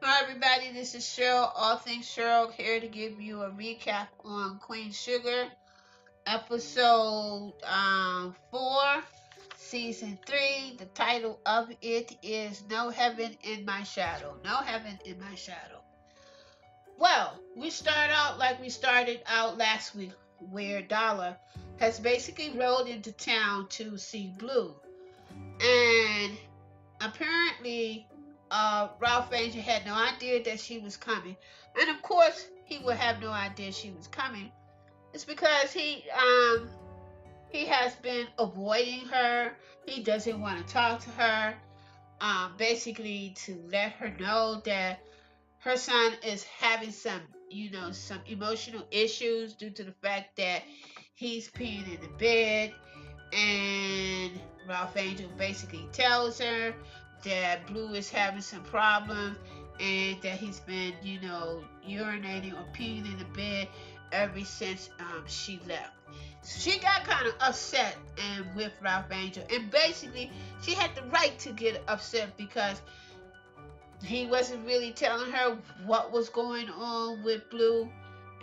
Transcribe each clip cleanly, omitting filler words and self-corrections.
Hi everybody, this is Cheryl, all things Cheryl, here to give you a recap on Queen Sugar, episode 4, season 3. The title of it is No Heaven in My Shadow. No Heaven in My Shadow. Well, we start out like we started out last week, where Darla has basically rode into town to see Blue. And apparently, Ralph Angel had no idea that she was coming, and of course, he would have no idea she was coming. It's because he has been avoiding her. He doesn't want to talk to her. Basically to let her know that her son is having some emotional issues due to the fact that he's peeing in the bed, and Ralph Angel basically tells her that Blue is having some problems and that he's been, urinating or peeing in the bed ever since she left. So she got kind of upset and with Ralph Angel, and basically she had the right to get upset because he wasn't really telling her what was going on with Blue.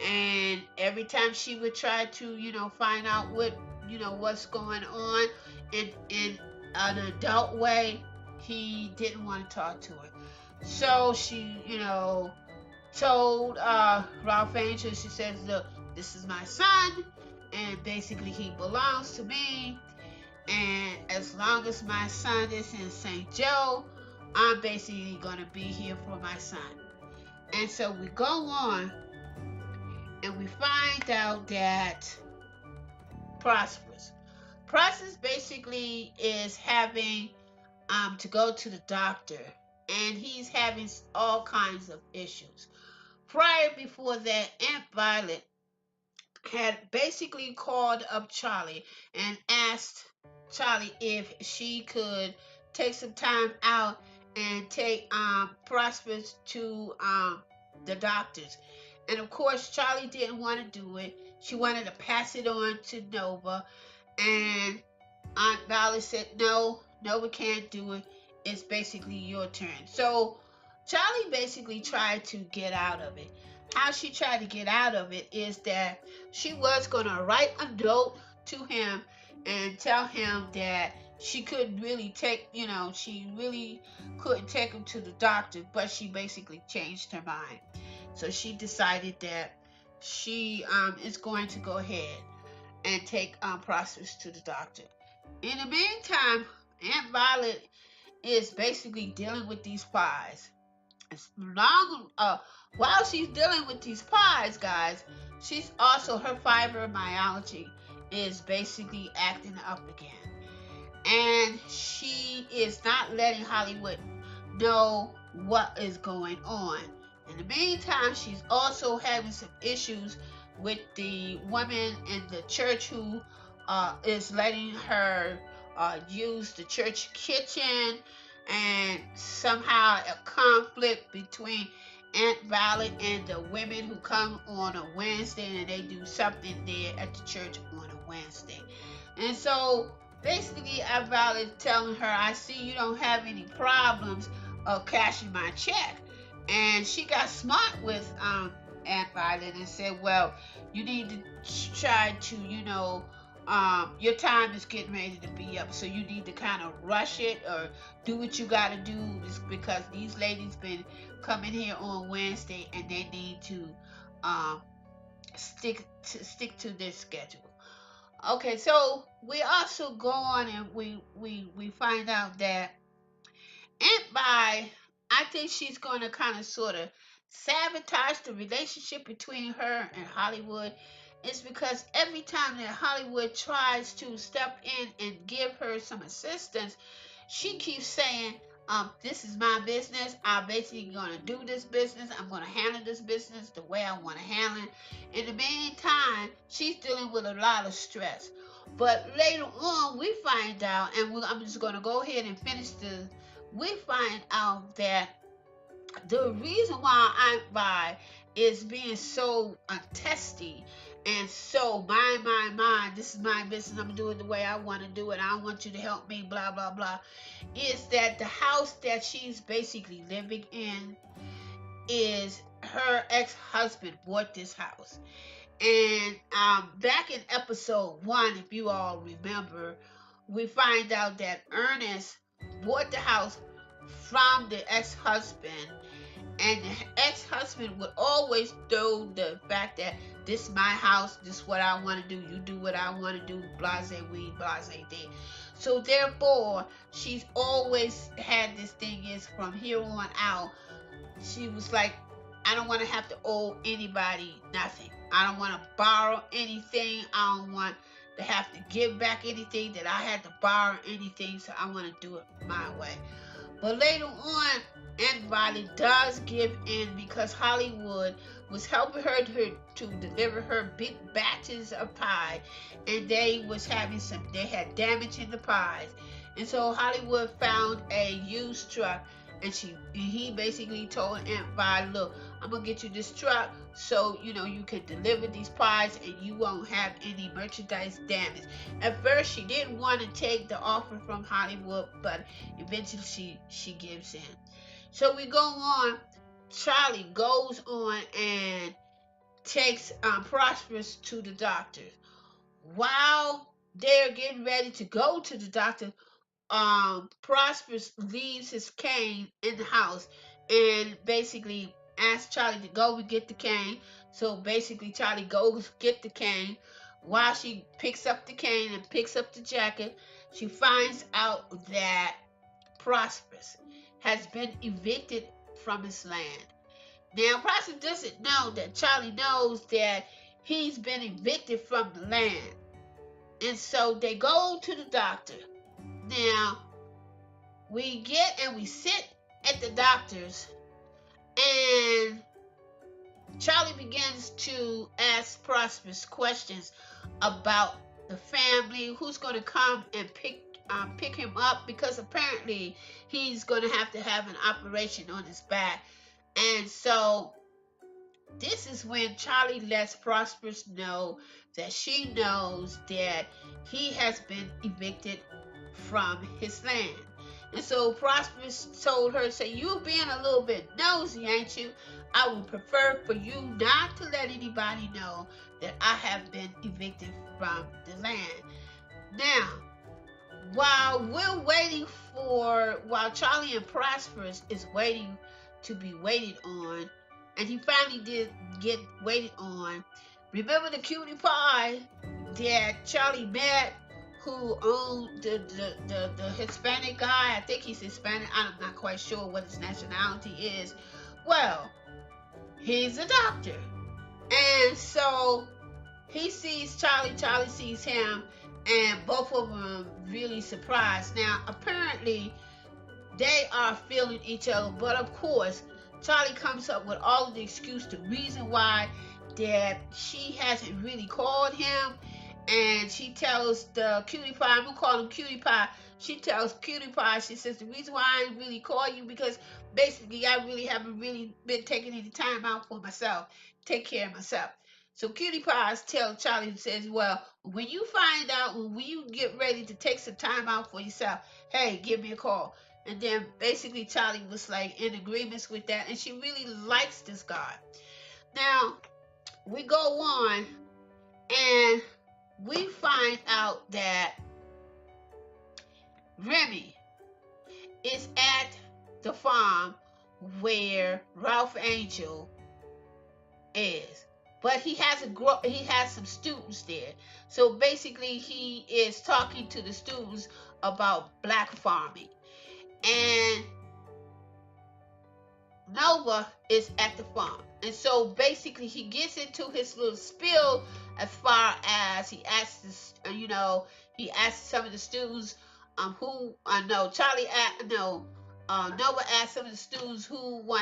And every time she would try to, find out what's going on in an adult way, he didn't want to talk to her. So she, told Ralph Angel, she says, look, this is my son, and basically he belongs to me. And as long as my son is in St. Joe, I'm basically going to be here for my son. And so we go on and we find out that Prosperous. Prosperous basically is having to go to the doctor, and he's having all kinds of issues. Before that, Aunt Violet had basically called up Charley and asked Charley if she could take some time out and take Prosperous to the doctors. And of course, Charley didn't want to do it. She wanted to pass it on to Nova. And Aunt Violet said, no, Nova can't do it. It's basically your turn. So Charley basically tried to get out of it. How she tried to get out of it is that she was going to write a note to him and tell him that she couldn't really she really couldn't take him to the doctor, but she basically changed her mind. So she decided that she is going to go ahead and take Prosperous to the doctor. In the meantime, Aunt Violet is basically dealing with these pies. While she's dealing with these pies, guys, she's also, her fibromyalgia is basically acting up again. And she is not letting Hollywood know what is going on. In the meantime, she's also having some issues with the woman in the church who is letting her use the church kitchen, and somehow a conflict between Aunt Violet and the women who come on a Wednesday, and they do something there at the church on a Wednesday. And so basically Aunt Violet telling her, I see you don't have any problems of cashing my check. And she got smart with Aunt Violet and said, well, you need to try to, your time is getting ready to be up, so you need to kind of rush it or do what you got to do, because these ladies been coming here on Wednesday and they need to stick to this schedule. Okay, so we also go on and we find out that Aunt Vi, I think she's going to kind of sort of sabotage the relationship between her and Hollywood. It's because every time that Hollywood tries to step in and give her some assistance, she keeps saying, this is my business. I'm basically going to do this business. I'm going to handle this business the way I want to handle it. In the meantime, she's dealing with a lot of stress. But later on, we find out, and I'm just going to go ahead and finish this. We find out that the reason why Aunt Vi is being so testy and so mind, this is my business, I'm gonna do it the way I want to do it, I want you to help me, blah blah blah, is that the house that she's basically living in is her ex-husband bought this house. And back in episode 1, if you all remember, we find out that Ernest bought the house from the ex-husband, and the ex-husband would always throw the fact that this is my house, this is what I want to do, you do what I want to do, blase we, blase they. So therefore, she's always had this thing is from here on out, she was like, I don't want to have to owe anybody nothing. I don't want to borrow anything. I don't want to have to give back anything that I had to borrow anything. So I want to do it my way. But later on, Aunt Violet does give in because Hollywood was helping her to deliver her big batches of pie, and they had damage in the pies, and so Hollywood found a used truck, and he basically told Aunt Violet, look, I'm gonna get you this truck so you can deliver these pies and you won't have any merchandise damage. At first she didn't want to take the offer from Hollywood, but eventually she gives in. So we go on. Charley goes on and takes Prosperous to the doctor. While they're getting ready to go to the doctor, Prosperous leaves his cane in the house and basically asks Charley to go and get the cane. So basically Charley goes get the cane. While she picks up the cane and picks up the jacket, she finds out that Prosperous has been evicted from his land. Now Prosperous doesn't know that Charley knows that he's been evicted from the land. And so they go to the doctor. Now, we sit at the doctor's, and Charley begins to ask Prosperous questions about the family, who's going to come and pick him up, because apparently he's going to have an operation on his back. And so this is when Charley lets Prosperous know that she knows that he has been evicted from his land. And so Prosperous told her, say, you're being a little bit nosy, ain't you? I would prefer for you not to let anybody know that I have been evicted from the land. Now, while Charley and Prosperous is waiting to be waited on, and he finally did get waited on. Remember the cutie pie that Charley met, who owned the Hispanic guy? I think he's Hispanic. I'm not quite sure what his nationality is. Well, he's a doctor. And so he sees Charley, Charley sees him, and both of them really surprised. Now, apparently, they are feeling each other, but of course, Charley comes up with all of the excuse, the reason why that she hasn't really called him, and she tells the cutie pie, I'm gonna call him cutie pie. She tells cutie pie, she says, the reason why I didn't really call you because basically I really haven't really been taking any time out for myself, take care of myself. So cutie pie tells Charley and says, well, when you find out, when you get ready to take some time out for yourself, hey, give me a call. And then basically Charley was like in agreement with that, and she really likes this guy. Now we go on and we find out that Remy is at the farm where Ralph Angel is, but he has some students there. So basically he is talking to the students about black farming. And Nova is at the farm. And so basically he gets into his little spiel as far as he asks some of the students Nova asked some of the students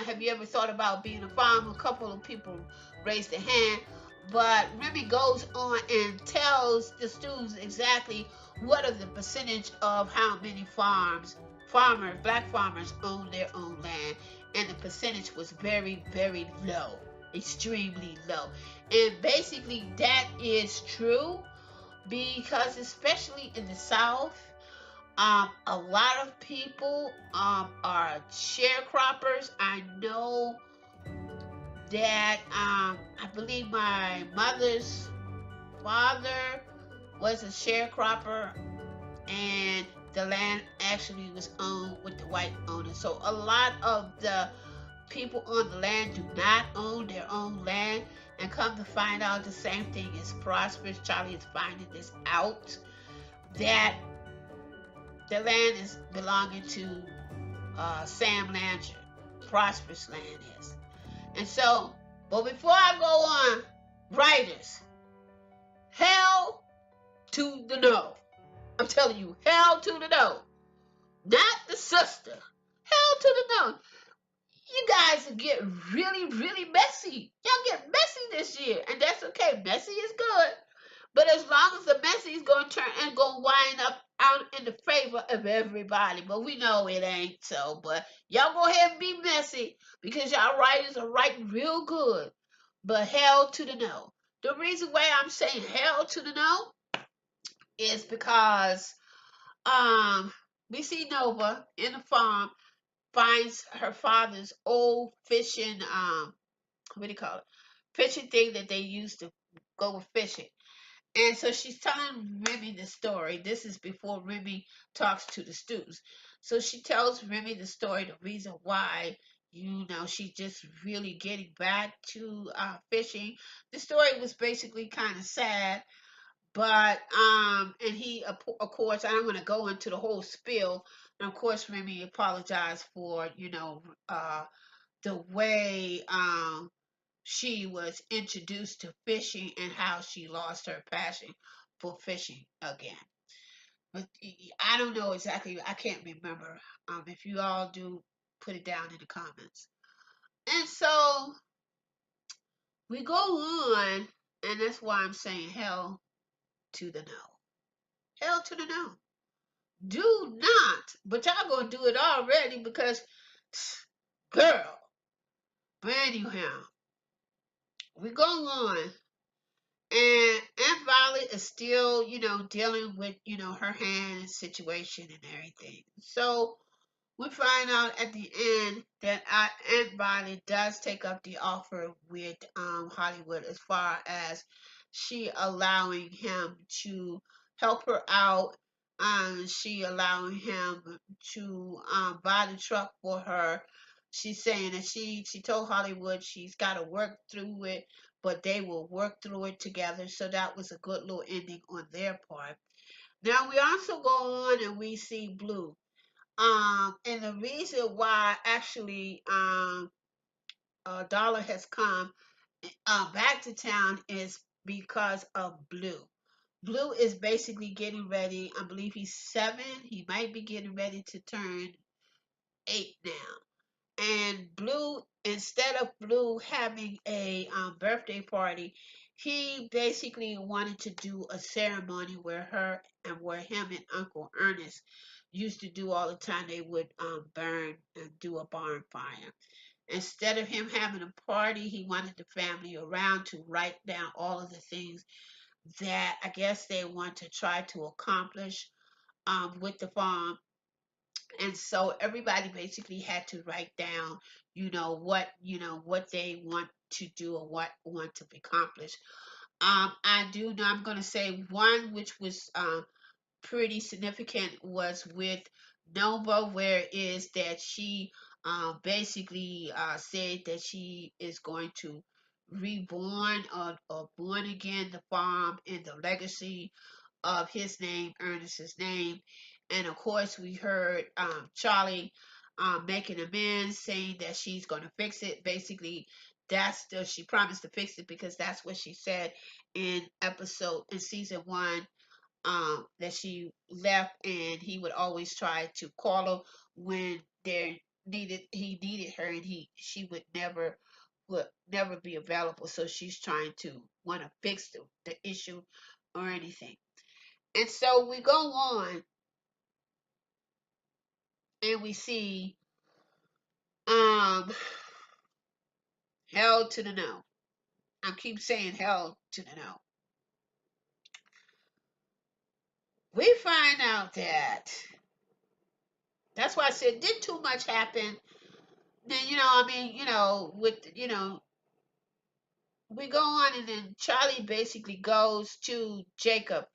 have you ever thought about being a farmer? A couple of people raised their hand. But Remy goes on and tells the students exactly what are the percentage of how many black farmers own their own land, and the percentage was very, very low, extremely low. And basically that is true, because especially in the South, a lot of people are sharecroppers. I know that I believe my mother's father was a sharecropper, and the land actually was owned with the white owners. So a lot of the people on the land do not own their own land, and come to find out the same thing is Prosperous. Charley is finding this out, that the land is belonging to Sam Landry. Prosperous land is. And so, but before I go on, writers, hell to the no. I'm telling you, hell to the no. Not the sister. Hell to the no. You guys get really, really messy. Y'all get messy this year, and that's okay. Messy is good, but as long as the messy is gonna turn and go wind up out in the favor of everybody, but we know it ain't so. But y'all go ahead and be messy because y'all writers are writing real good. But hell to the no. The reason why I'm saying hell to the no is because um we see Nova in the farm finds her father's old fishing what do you call it? Fishing thing that they used to go with fishing. And so she's telling Remy the story. This is before Remy talks to the students. So she tells Remy the story, the reason why, she's just really getting back to fishing. The story was basically kind of sad, but and he, of course, I don't want to go into the whole spiel. And of course, Remy apologized for, the way she was introduced to fishing and how she lost her passion for fishing again. But I don't know exactly. I can't remember. If you all do, put it down in the comments. And so we go on, and that's why I'm saying hell to the no. Hell to the no. Do not. But y'all gonna do it already because, girl. But anyhow, we go on. And Aunt Violet is still, dealing with, her hand situation and everything. So we find out at the end that Aunt Violet does take up the offer with Hollywood, as far as she allowing him to help her out. She allowing him to buy the truck for her. She's saying that she told Hollywood she's got to work through it, but they will work through it together. So that was a good little ending on their part. Now we also go on and we see Blue. And the reason why actually Darla has come back to town is because of Blue. Blue is basically getting ready. I believe he's 7. He might be getting ready to turn 8 now. And Blue, instead of Blue having a birthday party, he basically wanted to do a ceremony where him and Uncle Ernest used to do all the time. They would burn and do a barn fire. Instead of him having a party, he wanted the family around to write down all of the things that I guess they want to try to accomplish with the farm. And so everybody basically had to write down, what they want to do or what want to accomplish. I do know, I'm going to say one which was pretty significant was with Nova, where is that she basically said that she is going to reborn or born again the farm and the legacy of his name, Ernest's name. And of course, we heard Charley making amends, saying that she's going to fix it. Basically, she promised to fix it because that's what she said in season 1, that she left, and he would always try to call her when he needed her, and she would never be available. So she's trying to want to fix the issue or anything. And so we go on and we see um hell to the no. I keep saying hell to the no. We find out that's why I said did too much happen. Then I mean, with we go on, and then Charley basically goes to Jacob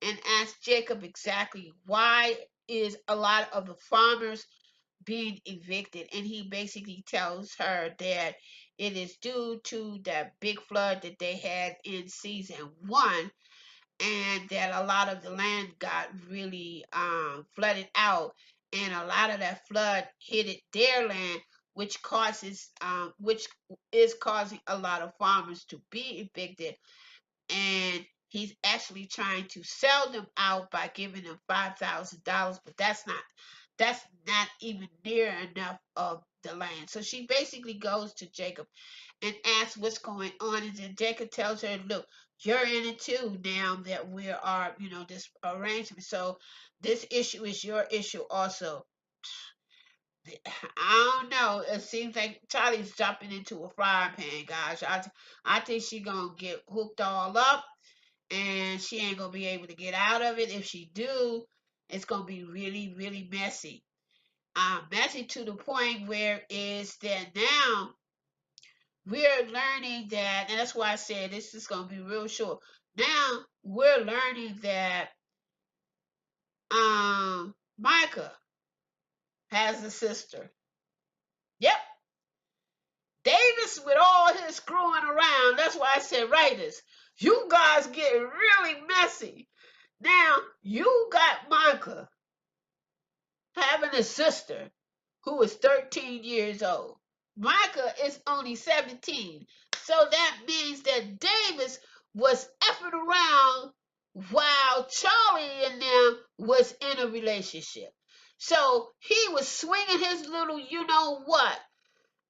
and asks Jacob exactly why is a lot of the farmers being evicted, and he basically tells her that it is due to that big flood that they had in season one, and that a lot of the land got really flooded out, and a lot of that flood hit their land, which is causing a lot of farmers to be evicted, and he's actually trying to sell them out by giving them $5,000, but that's not even near enough of the land. So she basically goes to Jacob and asks what's going on, and then Jacob tells her, "Look, you're in it too now that we are, this arrangement. So this issue is your issue also." I don't know. It seems like Charlie's jumping into a frying pan, guys. I think she gonna get hooked all up, and she ain't gonna be able to get out of it. If she do, it's gonna be really, really messy. Messy to the point where is that now we're learning that, and that's why I said this is gonna be real short. Now we're learning that Micah has a sister. Yep, Davis with all his screwing around. That's why I said, writers, you guys get really messy. Now you got Micah having a sister who is 13 years old. Micah is only 17. So that means that Davis was effing around while Charley and them was in a relationship. So he was swinging his little you know what,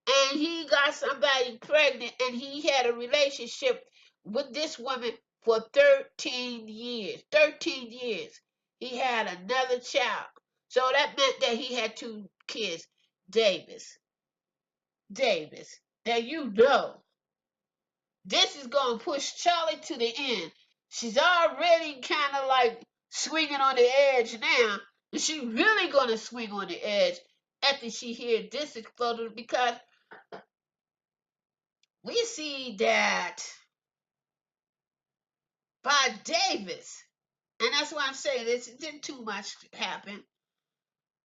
and he got somebody pregnant, and he had a relationship with this woman for 13 years. 13 years. He had another child. So that meant that he had two kids. Davis. Davis. Now you know this is going to push Charley to the end. She's already kind of like swinging on the edge now. And she really going to swing on the edge after she hears this exploded, because we see that by Davis, and that's why I'm saying this didn't too much happen.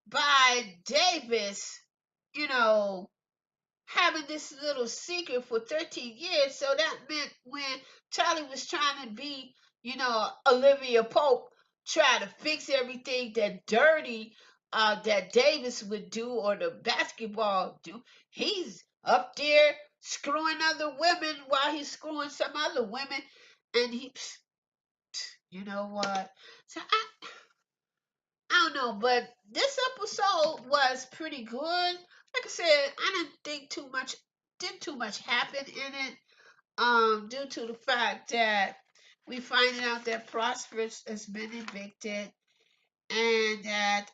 By Davis, you know, having this little secret for 13 years. So that meant when Charley was trying to be, Olivia Pope, try to fix everything that dirty that Davis would do, or the basketball do, he's up there screwing other women while he's screwing some other women. And you know what? So I don't know, but this episode was pretty good. Like I said, I didn't think didn't too much happen in it. Due to the fact that we finding out that Prosperous has been evicted, and that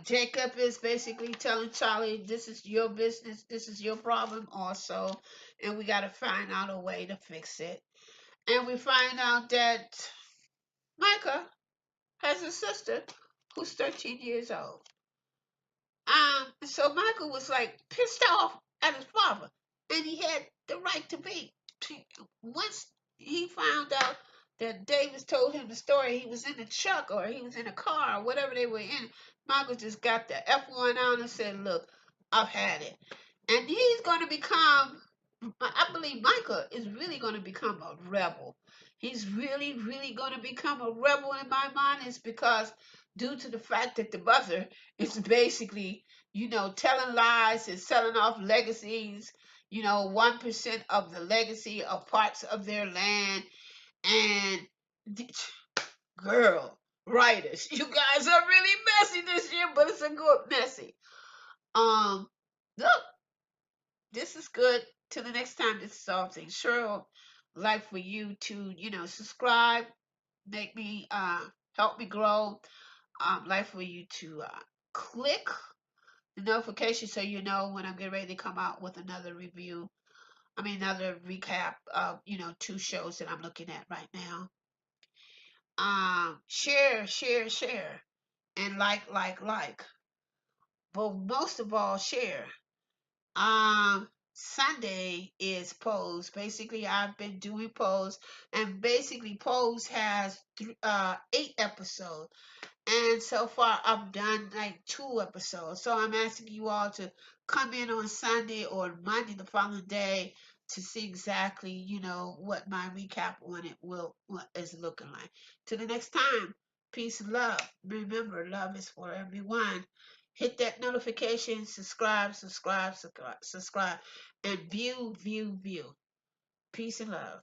Jacob is basically telling Charley, "This is your business. This is your problem, also, and we got to find out a way to fix it." And we find out that Micah has a sister who's 13 years old. So Michael was like pissed off at his father, and he had the right to be. Once he found out that Davis told him the story, he was in the truck or he was in a car or whatever they were in. Michael just got the F1 on and said, "Look, I've had it," and he's going to become. I believe Micah is really going to become a rebel. He's really, really going to become a rebel in my mind. Is because due to the fact that the mother is basically, telling lies and selling off legacies, 1% of the legacy of parts of their land. And girl, writers, you guys are really messy this year, but it's a good messy. Look, this is good. Till the next time, this is all things sure. Like for you to, subscribe, make me help me grow. Like for you to click the notification so you know when I'm getting ready to come out with another review. I mean, another recap of, two shows that I'm looking at right now. Share, share, share, and like. But most of all, share. Um, Sunday is Pose. Basically, I've been doing Pose, and basically Pose has 8 episodes. And so far, I've done like 2 episodes. So I'm asking you all to come in on Sunday or Monday the following day to see exactly, what my recap on it what is looking like. Till the next time, peace and love. Remember, love is for everyone. Hit that notification, subscribe, and view. Peace and love.